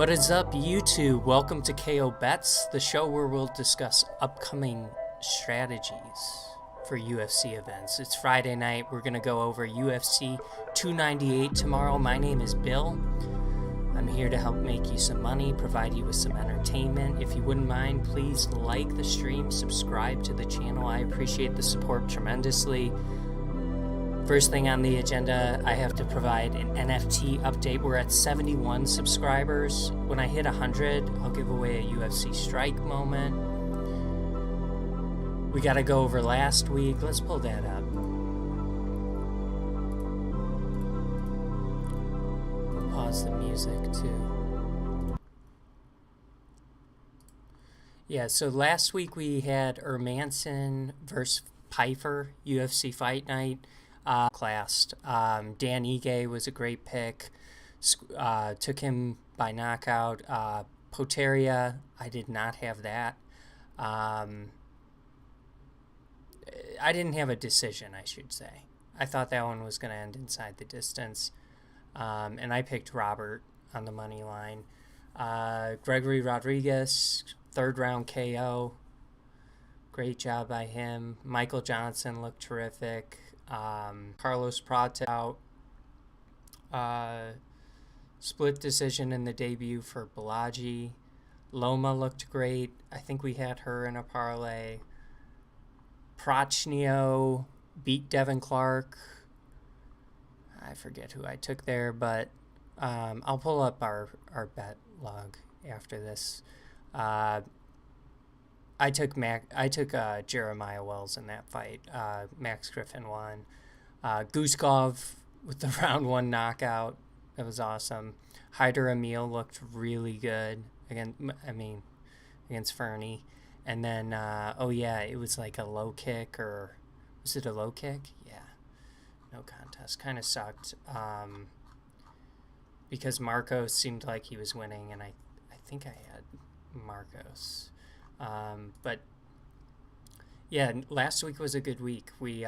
What is up, YouTube? Welcome to KO Bets, the show where we'll discuss upcoming strategies for UFC events. It's Friday night. We're going to go over UFC 298 tomorrow. My name is Bill. I'm here to help make you some money, provide you with some entertainment. If you wouldn't mind, please like the stream, subscribe to the channel. I appreciate the support tremendously. First thing on the agenda, I have to provide an NFT update. We're at 71 subscribers. When I hit 100, I'll give away a UFC strike moment. We got to go over last week. Let's pull that up. Pause the music too. Yeah, so last week we had Hermanson versus Pfeiffer, UFC Fight Night. Classed. Dan Ige was a great pick. Took him by knockout. Topuria, I did not have that. I didn't have a decision, I should say. I thought that one was going to end inside the distance. And I picked Robert on the money line. Gregory Rodriguez, third round KO. Great job by him. Michael Johnson looked terrific. Carlos Prato out. Split decision in the debut for Balaji. Loma looked great. I think we had her in a parlay. Prochnio beat Devin Clark. I forget who I took there, but I'll pull up our bet log after this. I took Jeremiah Wells in that fight. Max Griffin won. Guskov with the round one knockout. That was awesome. Hyder Emil looked really good against Fernie. And then, it was like a low kick, or was it a low kick? Yeah, no contest. Kind of sucked because Marcos seemed like he was winning, and I think I had Marcos. But yeah, last week was a good week. We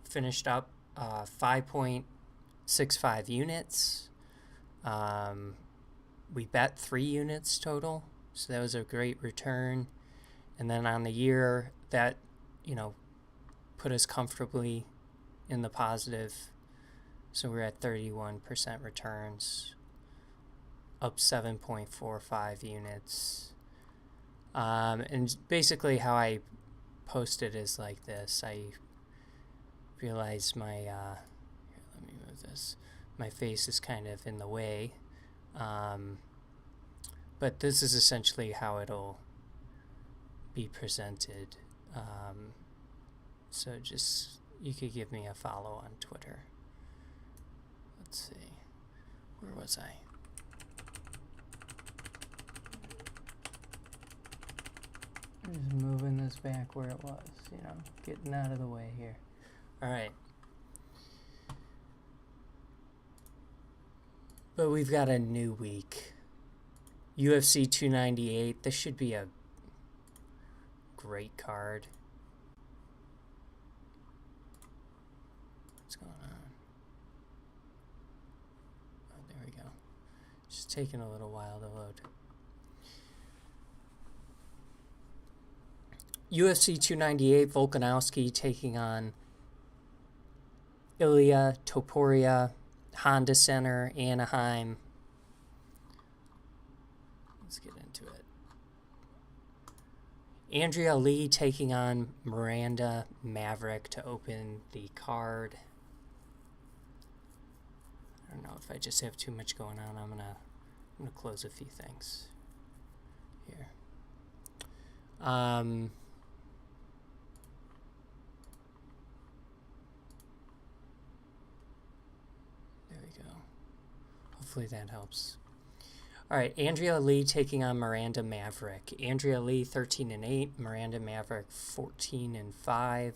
finished up 5.65 units. We bet 3 units total, so that was a great return. And then on the year, that put us comfortably in the positive. So we're at 31% returns, up 7.45 units. And basically how I post it is like this. I realize my, here, let me move this. My face is kind of in the way. But this is essentially how it'll be presented. So just, you could give me a follow on Twitter. Let's see. Where was I? Just moving this back where it was, getting out of the way here. All right. But we've got a new week. UFC 298. This should be a great card. What's going on? Oh, there we go. Just taking a little while to load. UFC 298, Volkanovski taking on Ilya Topuria, Honda Center, Anaheim. Let's get into it. Andrea Lee taking on Miranda Maverick to open the card. I don't know if I just have too much going on. I'm gonna close a few things here. Hopefully that helps. All right, Andrea Lee taking on Miranda Maverick. Andrea Lee 13-8, Miranda Maverick 14-5.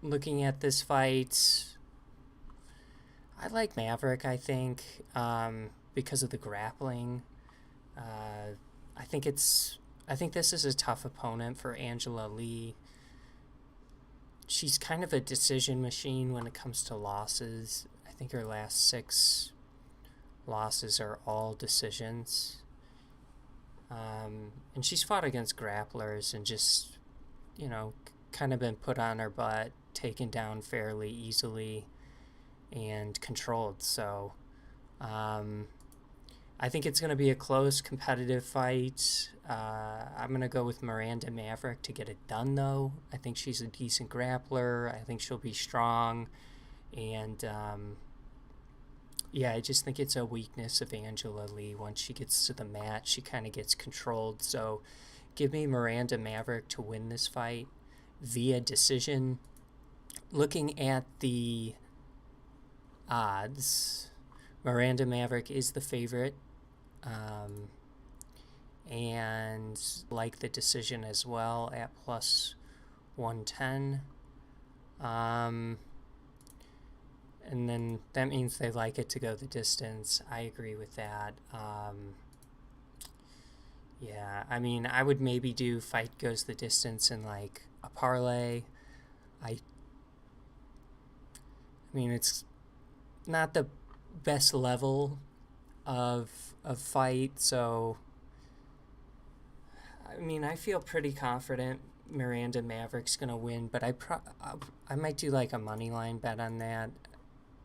Looking at this fight, I like Maverick. I think because of the grappling. I think this is a tough opponent for Angela Lee. She's kind of a decision machine when it comes to losses. I think her last 6 losses are all decisions. And she's fought against grapplers and just, you know, kind of been put on her butt, taken down fairly easily, and controlled. So I think it's going to be a close, competitive fight. I'm going to go with Miranda Maverick to get it done, though. I think she's a decent grappler. I think she'll be strong. And, yeah, I just think it's a weakness of Angela Lee. Once she gets to the mat, she kind of gets controlled. So give me Miranda Maverick to win this fight via decision. Looking at the odds, Miranda Maverick is the favorite. And like the decision as well at plus 110. And then that means they like it to go the distance. I agree with that. Yeah, I mean, I would maybe do fight goes the distance in like a parlay. I mean, it's not the best level of fight, so I mean, I feel pretty confident Miranda Maverick's gonna win, but I might do like a money line bet on that.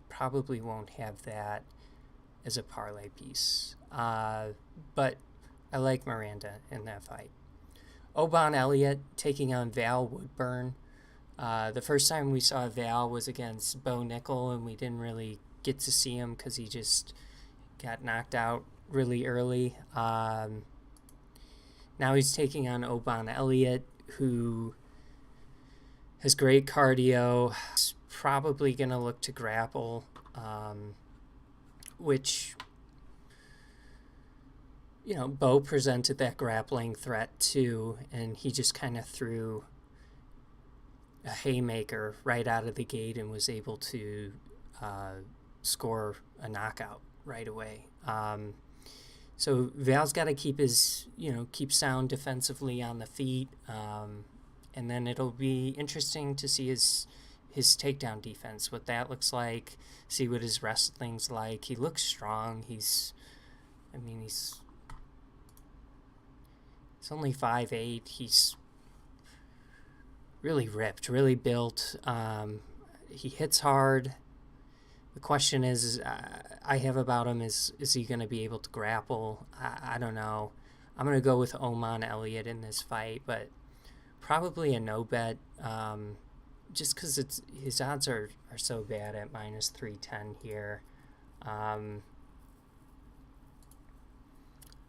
Probably won't have that as a parlay piece, but I like Miranda in that fight. Oban Elliott taking on Val Woodburn. The first time we saw Val was against Bo Nickel, and we didn't really get to see him because he just got knocked out really early. Now he's taking on Oban Elliott, who has great cardio. He's probably going to look to grapple, which, you know, Bo presented that grappling threat too, and he just kind of threw a haymaker right out of the gate and was able to score a knockout right away. So Val's got to keep keep sound defensively on the feet, and then it'll be interesting to see his takedown defense, what that looks like, see what his wrestling's like. He looks strong. He's only 5'8". He's really ripped, really built. He hits hard. The question is I have about him is he going to be able to grapple? I don't know. I'm going to go with Oman Elliott in this fight, but probably a no bet, just because his odds are so bad at minus 310 here.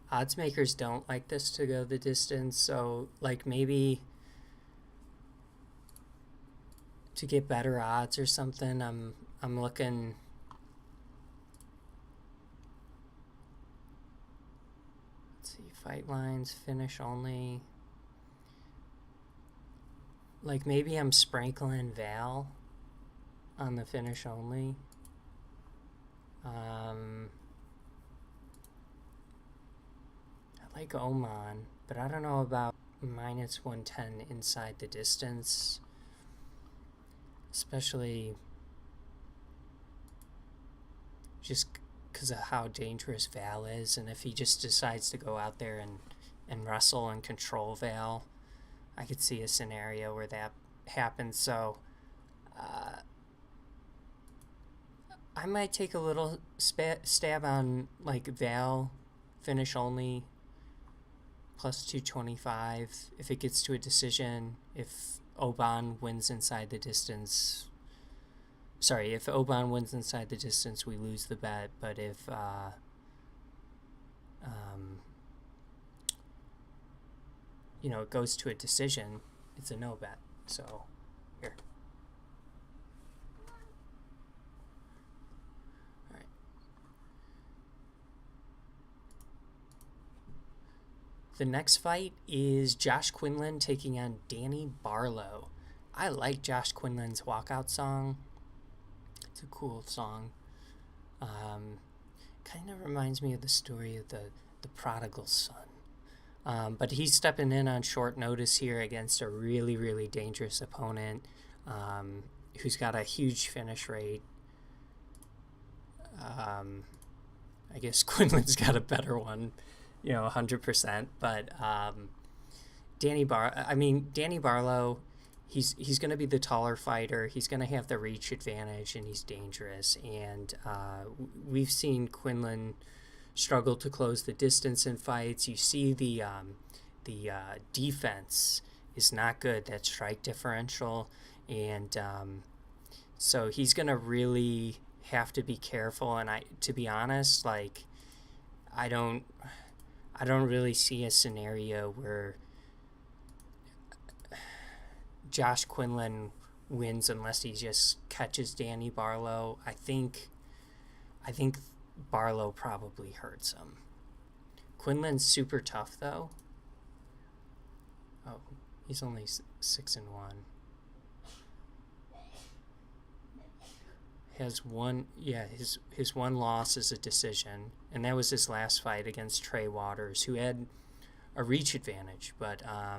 Odds makers don't like this to go the distance, so like maybe to get better odds or something, I'm looking. Let's see, fight lines, finish only. Like maybe I'm sprinkling Val on the finish only. I like Oman, but I don't know about minus 110 inside the distance, especially just because of how dangerous Val is. And if he just decides to go out there and wrestle and control Val, I could see a scenario where that happens. So I might take a little stab on like Val finish only plus 225 if it gets to a decision. If Oban wins inside the distance, if Oban wins inside the distance, we lose the bet. But if it goes to a decision, it's a no bet. So here. All right. The next fight is Josh Quinlan taking on Danny Barlow. I like Josh Quinlan's walkout song. It's a cool song. Kind of reminds me of the story of the prodigal son. But he's stepping in on short notice here against a really, really dangerous opponent who's got a huge finish rate. I guess Quinlan's got a better one, 100%. But Danny Barlow, he's going to be the taller fighter. He's going to have the reach advantage, and he's dangerous. And we've seen Quinlan struggle to close the distance in fights. You see the defense is not good. That strike differential, and so he's going to really have to be careful. And to be honest, like, I don't really see a scenario where Josh Quinlan wins unless he just catches Danny Barlow. I think Barlow probably hurts him. Quinlan's super tough though. Oh, he's only 6-1. Has one, his one loss is a decision, and that was his last fight against Trey Waters, who had a reach advantage. But I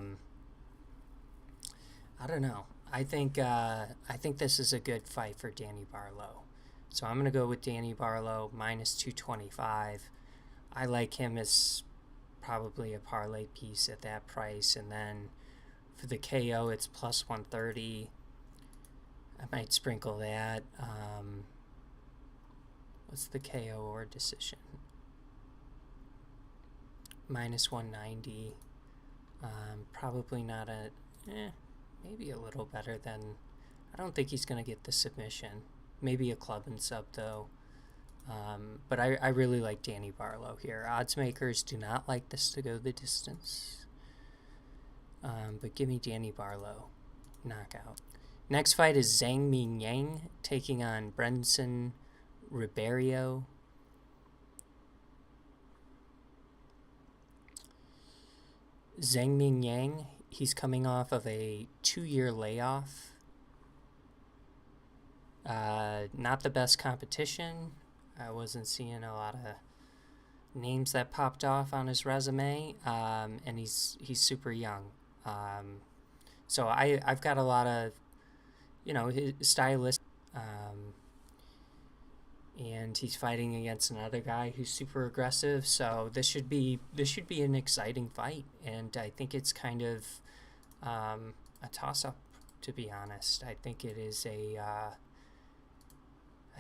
don't know. I think this is a good fight for Danny Barlow, so I'm gonna go with Danny Barlow minus 225. I like him as probably a parlay piece at that price, and then for the KO it's plus 130. I might sprinkle that. What's the KO or decision? Minus 190. Probably not maybe a little better than. I don't think he's going to get the submission. Maybe a club and sub though. But I really like Danny Barlow here. Odds makers do not like this to go the distance. But give me Danny Barlow. Knockout. Next fight is Zhang Ming Yang taking on Brenson Ribeiro. Zhang Ming Yang, he's coming off of a 2-year layoff. Not the best competition. I wasn't seeing a lot of names that popped off on his resume, and he's super young. So I've got a lot of, his stylist, and he's fighting against another guy who's super aggressive. So this should be an exciting fight, and I think it's kind of a toss-up, to be honest. I think it is I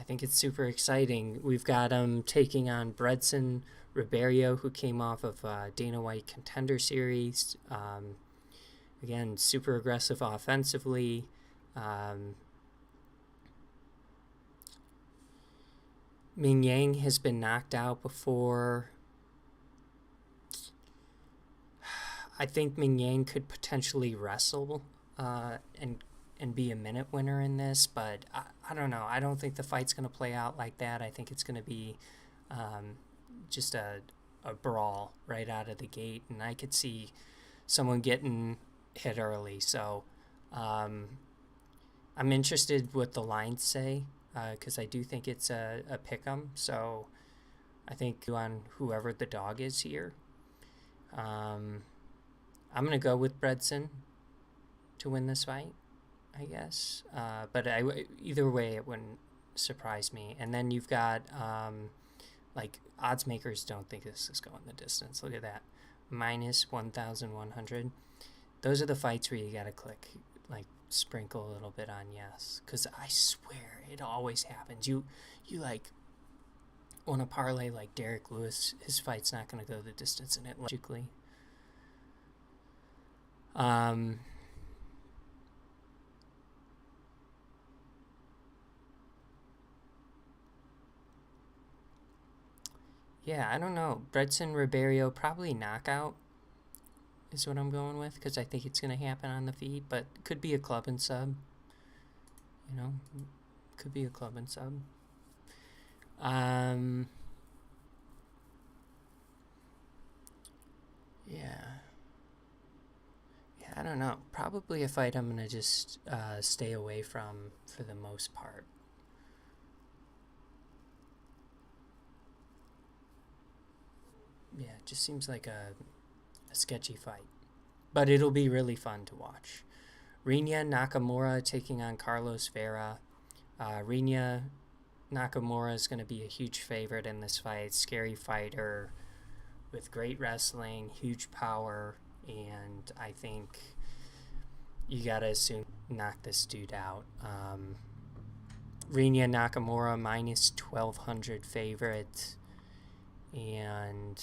think it's super exciting. We've got him taking on Bredson Ribeiro, who came off of Dana White Contender Series. Again, super aggressive offensively. Ming Yang has been knocked out before. I think Ming Yang could potentially wrestle and be a minute winner in this, but I don't know. I don't think the fight's going to play out like that. I think it's going to be just a brawl right out of the gate, and I could see someone getting hit early. So I'm interested what the lines say, because I do think it's a pick-em. So I think on whoever the dog is here. I'm going to go with Bredson to win this fight, I guess. But either way, it wouldn't surprise me. And then you've got, odds makers don't think this is going the distance. Look at that. Minus 1,100. Those are the fights where you got to click, sprinkle a little bit on yes. Because I swear, it always happens. You want to parlay like Derek Lewis, his fight's not going to go the distance in it logically. Yeah, I don't know. Bredson Ribeiro, probably knockout is what I'm going with, because I think it's going to happen on the feet, but could be a club and sub. Could be a club and sub. Yeah, I don't know. Probably a fight I'm going to just stay away from for the most part. Yeah, it just seems like a sketchy fight. But it'll be really fun to watch. Rinya Nakamura taking on Carlos Vera. Rinya Nakamura is going to be a huge favorite in this fight. Scary fighter with great wrestling, huge power, and I think you got to assume knock this dude out. Rinya Nakamura minus 1,200 favorite. And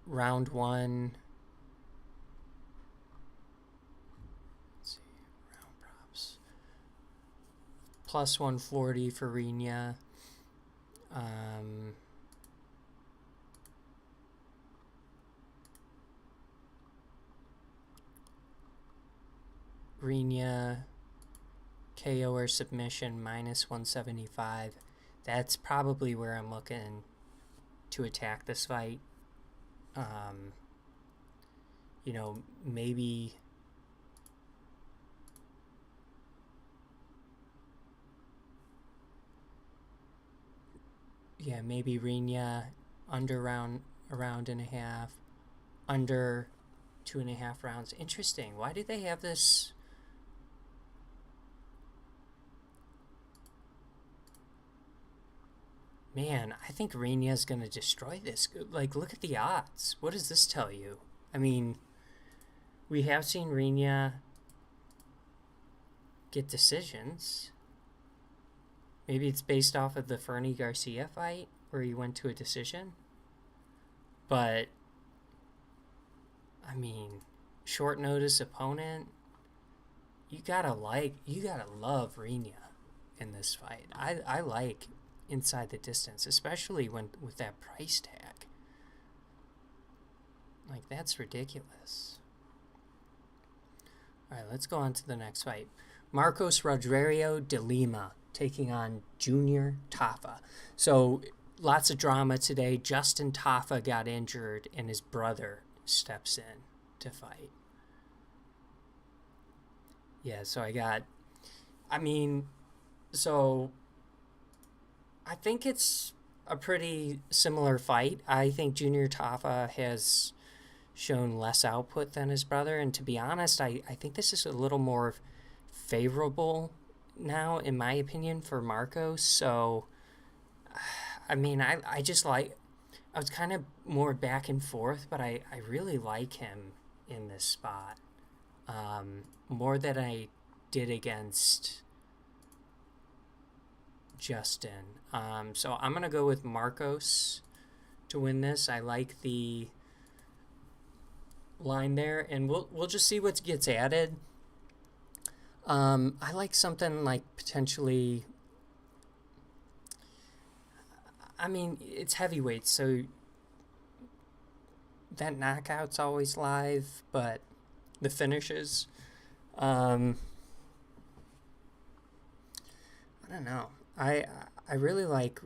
round one. Let's see, round props. Plus 140 for Rinya. Rinya KO or submission minus 175. That's probably where I'm looking to attack this fight. Maybe maybe Rinya under a round and a half, under 2.5 rounds. Interesting. Why do they have this? Man, I think Rinya's going to destroy this. Like, look at the odds. What does this tell you? I mean, we have seen Rinya get decisions. Maybe it's based off of the Fernie Garcia fight where he went to a decision. But, I mean, short notice opponent. You gotta love Rinya in this fight. I like inside the distance, especially with that price tag. Like, that's ridiculous. All right, let's go on to the next fight. Marcos Rogerio de Lima taking on Junior Tafa. So, lots of drama today. Justin Tafa got injured, and his brother steps in to fight. Yeah, so I think it's a pretty similar fight. I think Junior Tafa has shown less output than his brother, and to be honest, I think this is a little more favorable now, in my opinion, for Marcos. So, I mean, I was kind of more back and forth, but I really like him in this spot. More than I did against Justin. So I'm going to go with Marcos to win this. I like the line there, and we'll just see what gets added. I like something like potentially, I mean, it's heavyweight, so that knockout's always live, but the finishes, I don't know. I really like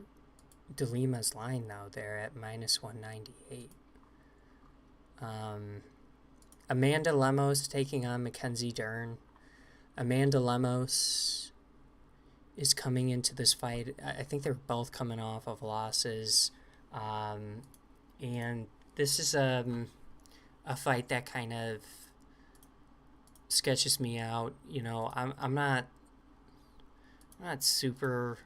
De Lima's line though there at minus 198. Amanda Lemos taking on Mackenzie Dern. Amanda Lemos is coming into this fight. I think they're both coming off of losses, and this is a fight that kind of sketches me out. You know, I'm not super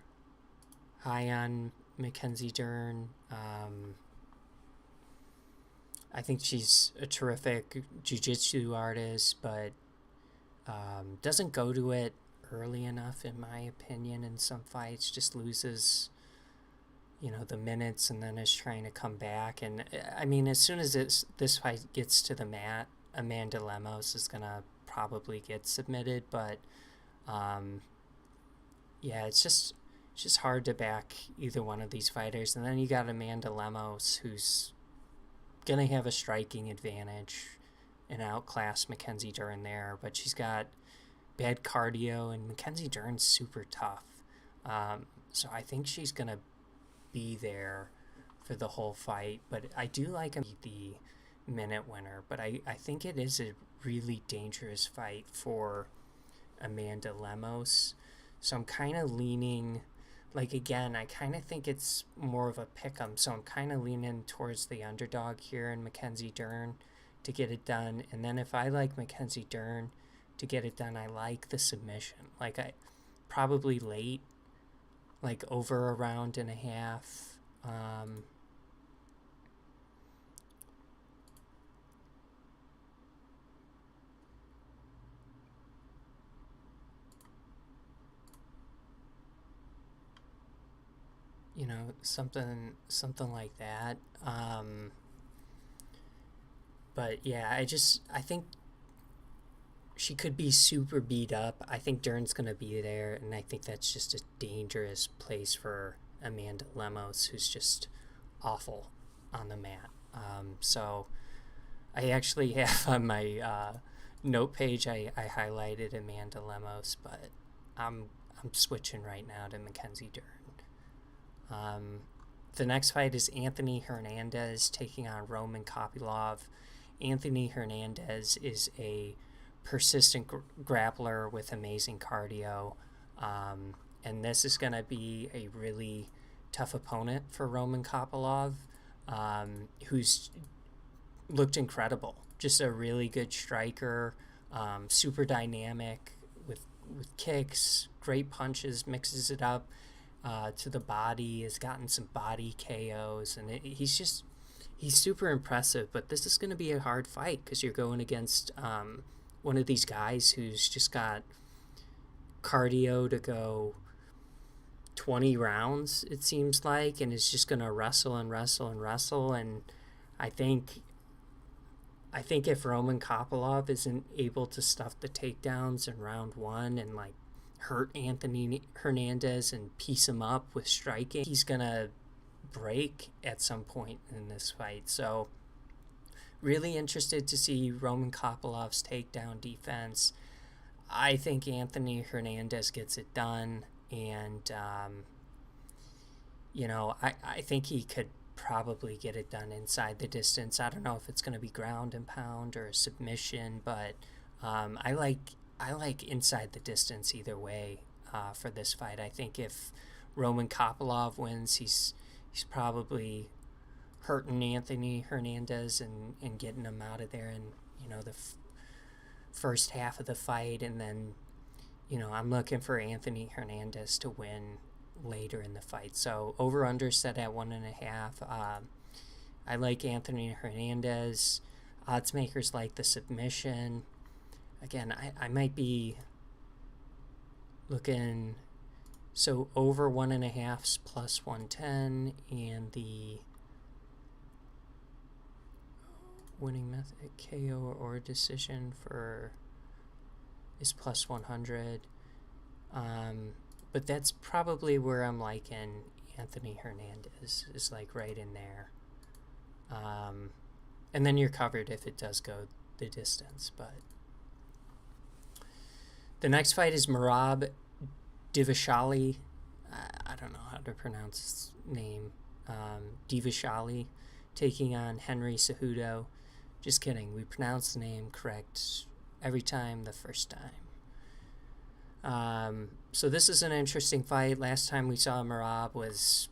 high on Mackenzie Dern. I think she's a terrific jiu-jitsu artist, but doesn't go to it early enough, in my opinion, in some fights. Just loses, the minutes and then is trying to come back. And, I mean, as soon as this fight gets to the mat, Amanda Lemos is going to probably get submitted. But, it's just hard to back either one of these fighters. And then you got Amanda Lemos, who's going to have a striking advantage and outclass Mackenzie Dern there, but she's got bad cardio, and Mackenzie Dern's super tough. So I think she's going to be there for the whole fight, but I do like the minute winner, but I think it is a really dangerous fight for Amanda Lemos. So I'm kind of leaning, again, I kind of think it's more of a pick'em, so I'm kind of leaning towards the underdog here in Mackenzie Dern to get it done. And then if I like Mackenzie Dern to get it done, I like the submission. I probably late, like over a round and a half. You know, something like that. But yeah, I think she could be super beat up. I think Dern's gonna be there, and I think that's just a dangerous place for Amanda Lemos, who's just awful on the mat. So I actually have on my note page, I highlighted Amanda Lemos, but I'm switching right now to Mackenzie Dern. The next fight is Anthony Hernandez taking on Roman Kopylov. Anthony Hernandez is a persistent grappler with amazing cardio, and this is going to be a really tough opponent for Roman Kopylov, who's looked incredible. Just a really good striker, super dynamic with kicks, great punches, mixes it up to the body, has gotten some body KOs, and he's super impressive. But this is going to be a hard fight because you're going against one of these guys who's just got cardio to go 20 rounds, it seems like, and is just going to wrestle and wrestle and wrestle. And I think if Roman Kopylov isn't able to stuff the takedowns in round one and like hurt Anthony Hernandez and piece him up with striking, he's gonna break at some point in this fight. So really interested to see Roman Kopylov's takedown defense. I think Anthony Hernandez gets it done, and I think he could probably get it done inside the distance. I don't know if it's going to be ground and pound or a submission, but I like inside the distance either way for this fight. I think if Roman Kopylov wins, he's probably hurting Anthony Hernandez and getting him out of there in the first half of the fight, and then I'm looking for Anthony Hernandez to win later in the fight. So over under set at 1.5. I like Anthony Hernandez. Odds makers like the submission. Again, I might be looking, so over 1.5's plus 110, and the winning method KO or decision is plus 100. But that's probably where I'm liking Anthony Hernandez, is like right in there. And then you're covered if it does go the distance. But the next fight is Merab Divashali. I don't know how to pronounce his name. Divashali taking on Henry Cejudo. Just kidding. We pronounce the name correct every time the first time. So this is an interesting fight. Last time we saw Merab was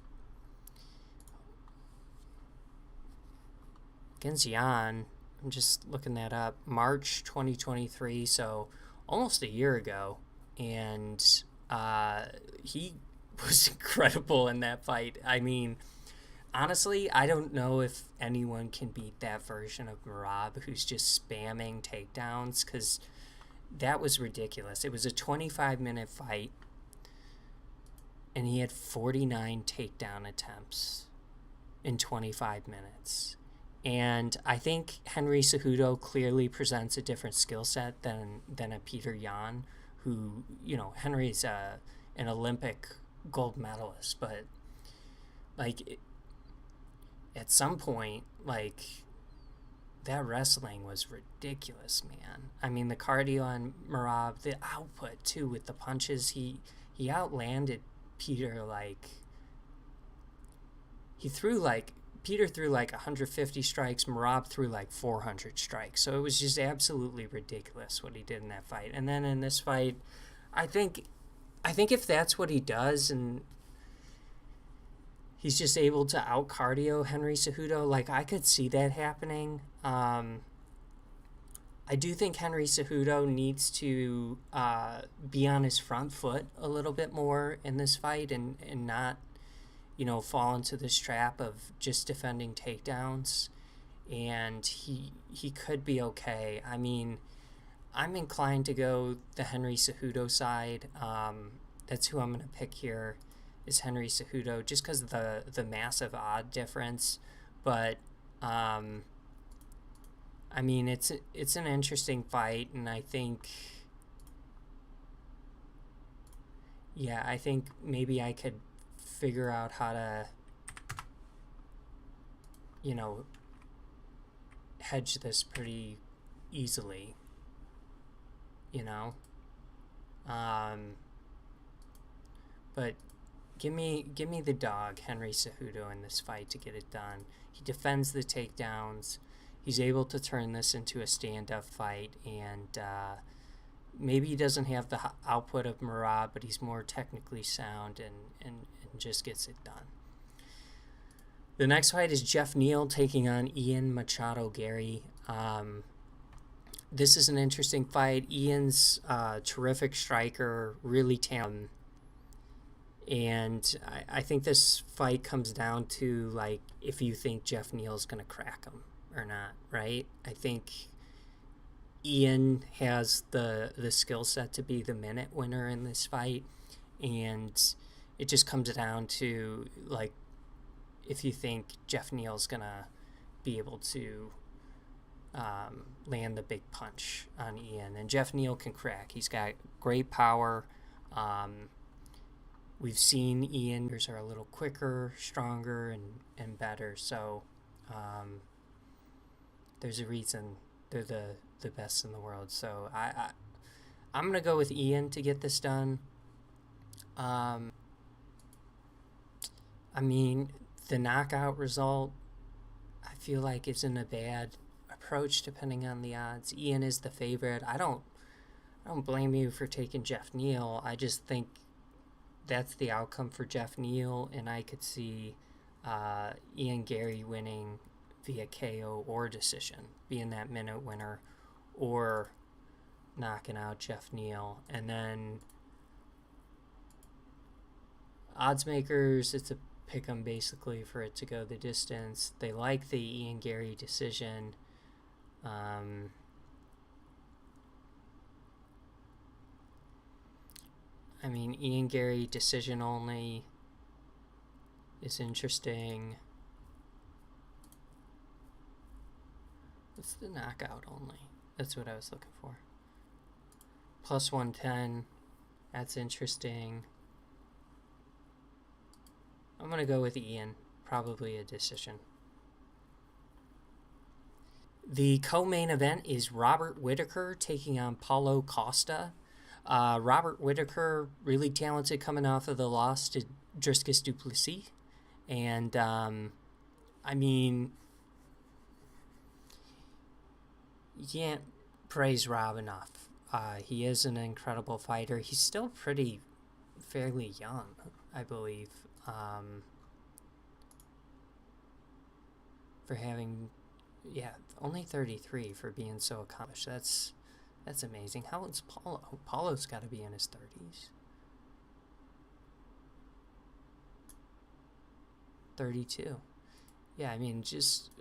against Jan. I'm just looking that up. March 2023, so almost a year ago. And he was incredible in that fight. I mean, honestly, I don't know if anyone can beat that version of Merab, who's just spamming takedowns, because that was ridiculous. It was a 25-minute fight, and he had 49 takedown attempts in 25 minutes. And I think Henry Cejudo clearly presents a different skill set than a Peter Yan, who, Henry's an Olympic gold medalist, but, at some point, that wrestling was ridiculous, man. I mean, the cardio on Merab, the output, too, with the punches, he outlanded Peter, Peter threw 150 strikes, Merab threw 400 strikes. So it was just absolutely ridiculous what he did in that fight. And then in this fight, I think if that's what he does, and he's just able to out-cardio Henry Cejudo, I could see that happening. I do think Henry Cejudo needs to be on his front foot a little bit more in this fight, and not, fall into this trap of just defending takedowns. And he could be okay. I mean, I'm inclined to go the Henry Cejudo side. That's who I'm going to pick here, is Henry Cejudo, just because of the massive odd difference. But I mean, it's an interesting fight, and I think, yeah, I think maybe I could figure out how to, you know, hedge this pretty easily, you know. But give me the dog, Henry Cejudo, in this fight to get it done. He defends the takedowns. He's able to turn this into a stand-up fight, and maybe he doesn't have the output of Merab, but he's more technically sound and just gets it done. The next fight is Jeff Neal taking on Ian Machado Gary. This is an interesting fight. Ian's a terrific striker, really talented. And I think this fight comes down to, like, if you think Jeff Neal's going to crack him or not, right? I think Ian has the skill set to be the minute winner in this fight. And it just comes down to, like, if you think Jeff Neal's going to be able to land the big punch on Ian. And Jeff Neal can crack. He's got great power. We've seen Ian's are a little quicker, stronger, and better. So there's a reason they're the best in the world. So I'm going to go with Ian to get this done. I mean, the knockout result, I feel like, isn't a bad approach depending on the odds. Ian is the favorite. I don't blame you for taking Jeff Neal. I just think that's the outcome for Jeff Neal, and I could see Ian Gary winning via KO or decision, being that minute winner, or knocking out Jeff Neal. And then odds makers, it's a pick 'em basically for it to go the distance. They like the Ian Gary decision. I mean, Ian Gary decision only is interesting. What's the knockout only? That's what I was looking for. Plus 110. That's interesting. I'm going to go with Ian. Probably a decision. The co-main event is Robert Whittaker taking on Paulo Costa. Robert Whittaker, really talented, coming off of the loss to Dricus du Plessis. And, I mean, you can't praise Rob enough. He is an incredible fighter. He's still fairly young, I believe, for having, only 33 for being so accomplished. That's amazing. How old's Paulo? Paulo's got to be in his 30s. 32. Yeah, I mean, just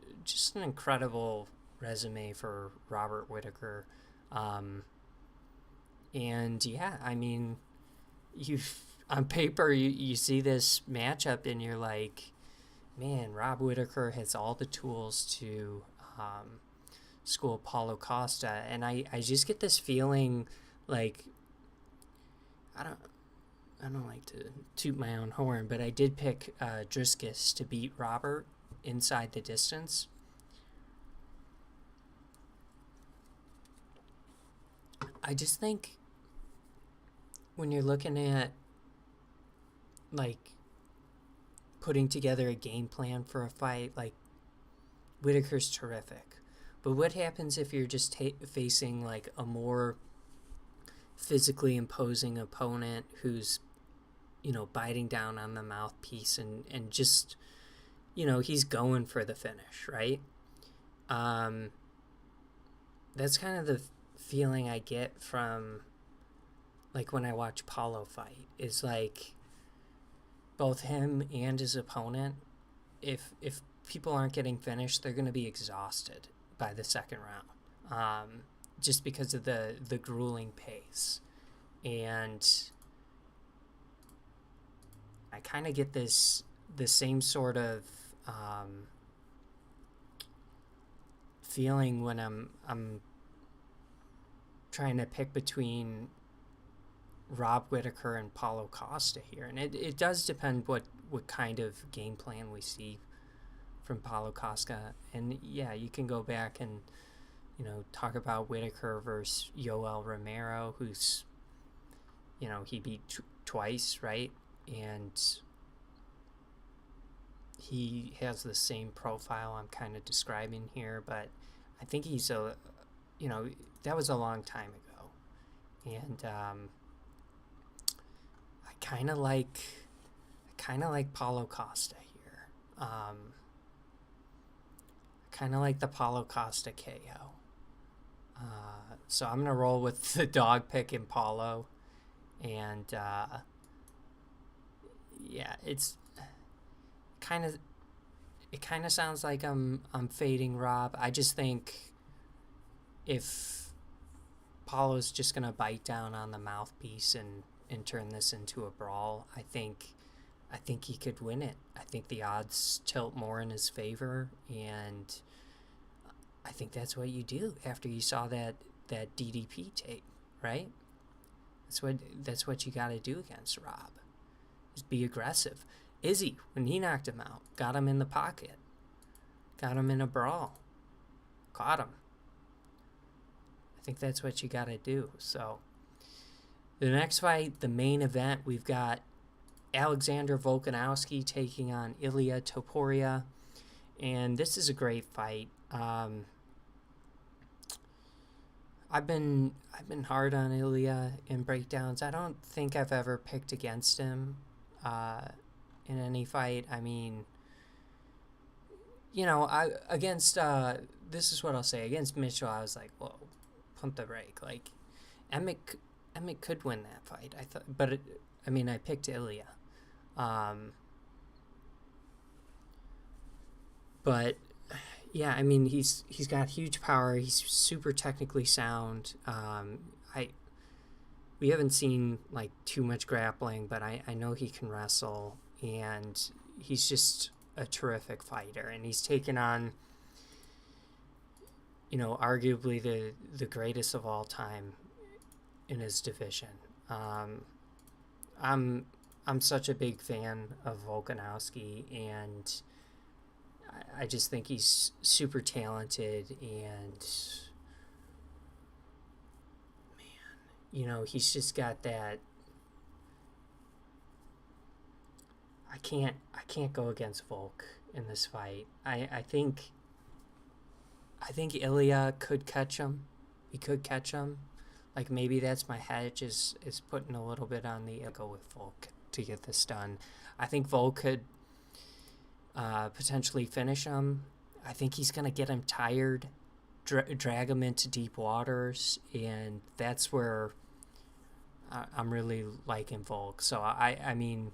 an incredible resume for Robert Whittaker. And yeah, I mean, on paper you see this matchup and you're like, man, Rob Whittaker has all the tools to school Paulo Costa. And I just get this feeling like, I don't like to toot my own horn, but I did pick Dricus to beat Robert inside the distance. I just think when you're looking at, like, putting together a game plan for a fight, like, Whittaker's terrific. But what happens if you're just facing, like, a more physically imposing opponent who's, biting down on the mouthpiece and just, he's going for the finish, right? that's kind of the feeling I get from like when I watch Paulo fight. Is like both him and his opponent, if people aren't getting finished, they're going to be exhausted by the second round, just because of the grueling pace. And I kind of get the same sort of feeling when I'm trying to pick between Rob Whittaker and Paulo Costa here, and it does depend what kind of game plan we see from Paulo Costa. And yeah, you can go back and talk about Whittaker versus Yoel Romero, who's he beat twice, right? And he has the same profile I'm kind of describing here, but I think he's that was a long time ago, and I kind of like Paulo Costa here. Kind of like the Paulo Costa KO. So I'm gonna roll with the dog pick in Paulo, and yeah, it kind of sounds like I'm fading Rob. I just think if Paulo's just gonna bite down on the mouthpiece and turn this into a brawl, I think he could win it. I think the odds tilt more in his favor, and I think that's what you do after you saw that DDP tape, right? That's what you got to do against Rob. Just be aggressive. Izzy, when he knocked him out, got him in the pocket, got him in a brawl, caught him. I think that's what you got to do. So the next fight, the main event, we've got Alexander Volkanovski taking on Ilia Topuria, and this is a great fight. I've been hard on Ilia in breakdowns. I don't think I've ever picked against him in any fight. I mean, this is what I'll say. Against Mitchell, I was like, whoa, pump the brake. Like, Emmett could win that fight. I thought, but I picked Ilia. But yeah, I mean, he's got huge power. He's super technically sound. We haven't seen like too much grappling, but I know he can wrestle, and he's just a terrific fighter. And he's taken on, arguably the greatest of all time in his division. I'm such a big fan of Volkanovski, and I just think he's super talented, and man, he's just got that. I can't go against Volk in this fight. I think Ilya could catch him. He could catch him. Like, maybe that's my hedge is putting a little bit on the go with Volk to get this done. I think Volk could potentially finish him. I think he's going to get him tired, drag him into deep waters, and that's where I'm really liking Volk. So, I mean,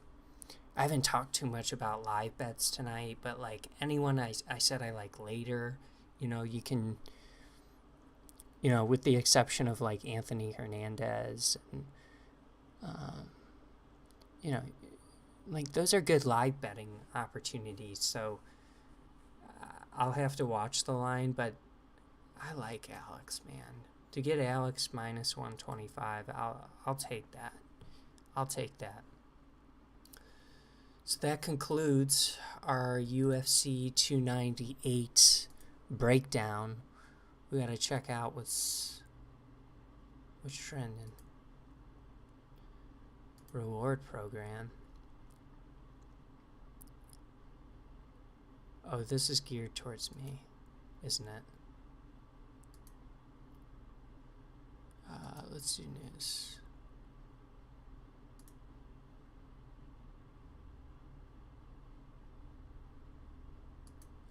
I haven't talked too much about live bets tonight, but, like, anyone I said I like later, you can, with the exception of, like, Anthony Hernandez, and, like, those are good live betting opportunities. So I'll have to watch the line, but I like Alex, man. To get Alex minus 125, I'll take that. I'll take that. So that concludes our UFC 298 breakdown. We got to check out what's trending. Reward program. Oh, this is geared towards me, isn't it? Let's do news.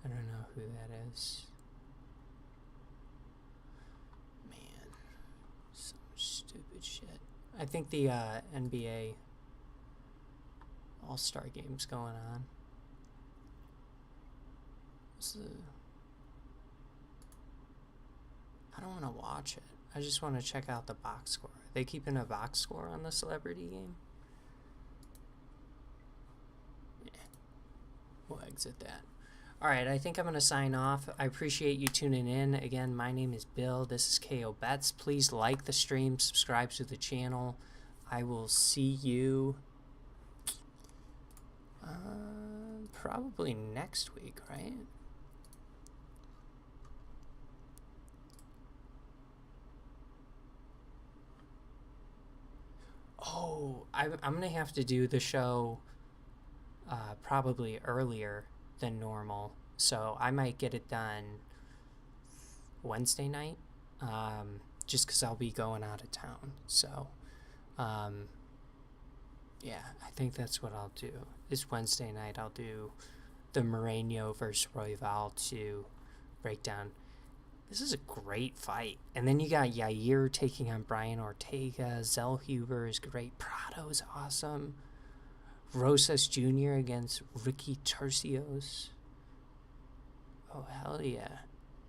I don't know who that is. shit. I think the NBA All-Star game's going on. I don't want to watch it. I just want to check out the box score. Are they keeping a box score on the celebrity game? Yeah. We'll exit that. Alright, I think I'm going to sign off. I appreciate you tuning in. Again, my name is Bill. This is KO Bets. Please like the stream, subscribe to the channel. I will see you probably next week, right? Oh, I'm going to have to do the show probably earlier than normal. So I might get it done Wednesday night, just because I'll be going out of town. So, yeah, I think that's what I'll do. This Wednesday night, I'll do the Moreno versus Royval 2 breakdown. This is a great fight. And then you got Yair taking on Brian Ortega. Zellhuber is great. Prado is awesome. Rosas Jr. against Ricky Tercios. Oh, hell yeah.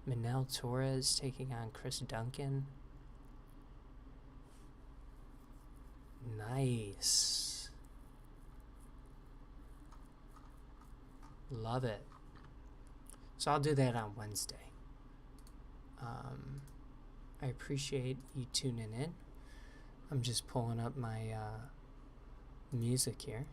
Manel Torres taking on Chris Duncan. Nice. Love it. So I'll do that on Wednesday. I appreciate you tuning in. I'm just pulling up my music here.